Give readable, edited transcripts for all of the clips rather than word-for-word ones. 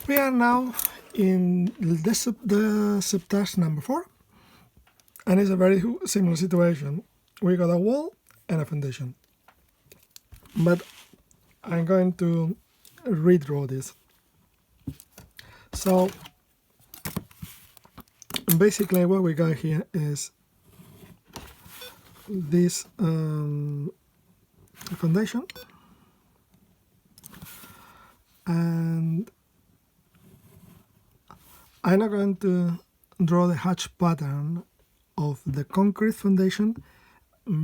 We are now in the subtask number 4, and it's a very similar situation. We got a wall and a foundation, but I'm going to redraw this. So basically what we got here is this foundation, and I'm not going to draw the hatch pattern of the concrete foundation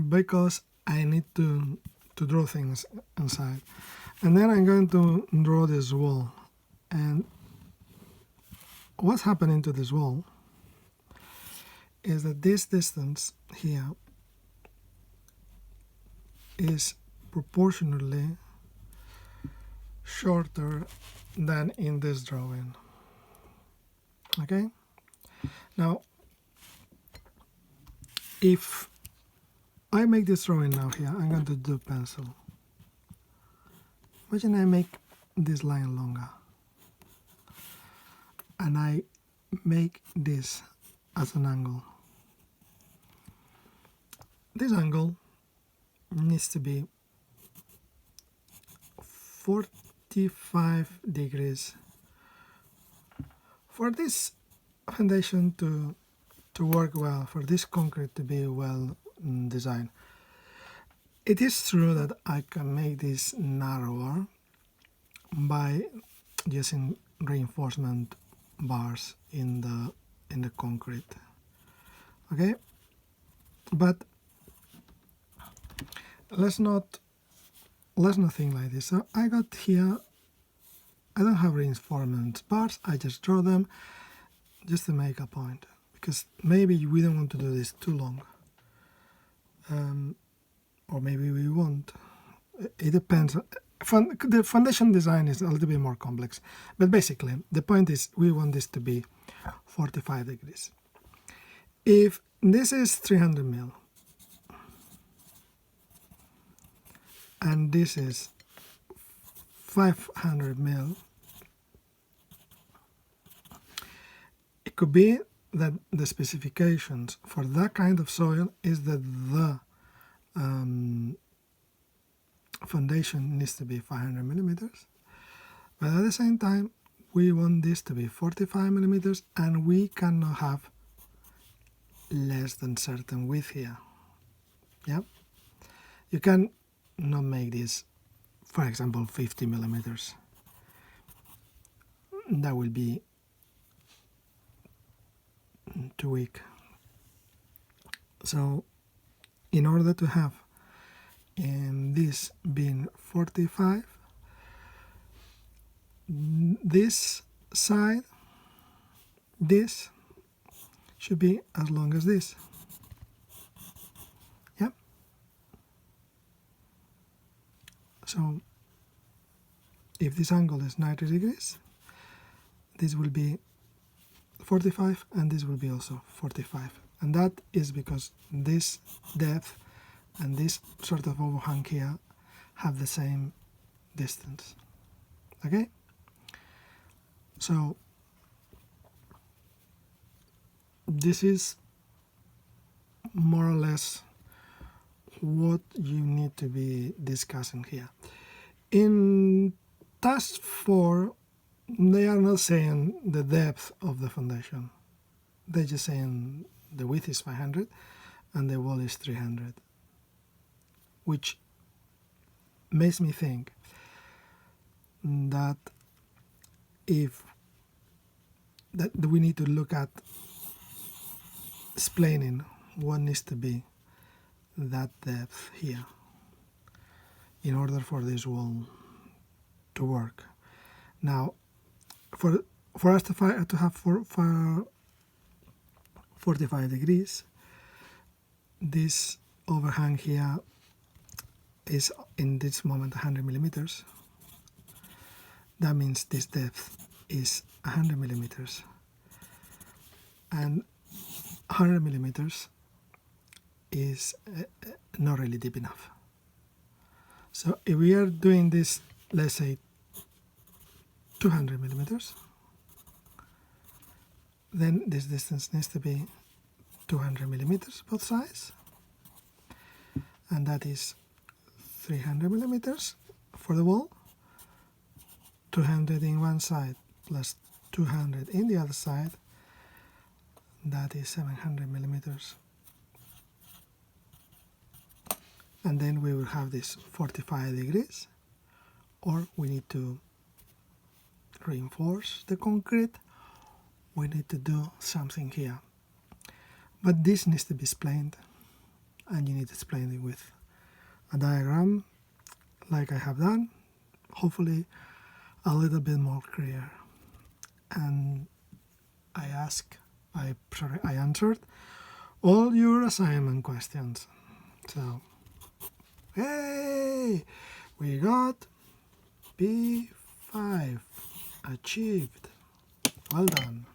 because I need to draw things inside. And then I'm going to draw this wall. And what's happening to this wall is that this distance here is proportionally shorter than in this drawing. Okay? Now, if I make this drawing now here, I'm going to do pencil. Imagine I make this line longer, and I make this as an angle. This angle needs to be 45 degrees for this foundation to work well, for this concrete to be well designed. It is true that I can make this narrower by using reinforcement bars in the concrete. Okay, but let's not think like this. So I got here, I don't have reinforcement bars, I just draw them just to make a point, because maybe we don't want to do this too long, or maybe we won't. It depends. The foundation design is a little bit more complex, but basically the point is we want this to be 45 degrees. If this is 300 mil and this is 500 mil, it could be that the specifications for that kind of soil is that the foundation needs to be 500 millimeters, but at the same time we want this to be 45 millimeters, and we cannot have less than certain width here. Yeah, you can not make this, for example, 50 millimeters. That will be too weak. So in order to have this being 45, this side, this should be as long as this. Yeah. So if this angle is 90 degrees, this will be 45, and this will be also 45. And that is because this depth and this sort of overhang here have the same distance. Okay? So this is more or less what you need to be discussing here. In task 4, they are not saying the depth of the foundation. They're just saying the width is 500 and the wall is 300, which makes me think that we need to look at explaining what needs to be that depth here in order for this wall to work. Now, for us to have 45 degrees, this overhang here is in this moment 100 millimeters. That means this depth is 100 millimeters, and 100 millimeters is not really deep enough. So if we are doing this, let's say 200 millimeters, then this distance needs to be 200 millimeters both sides, and that is 300 millimeters for the wall, 200 in one side plus 200 in the other side, that is 700 millimeters. And then we will have this 45 degrees, or we need to reinforce the concrete, we need to do something here. But this needs to be explained, and you need to explain it with a diagram like I have done, hopefully a little bit more clear. And I answered all your assignment questions. So, hey, we got B5 achieved. Well done.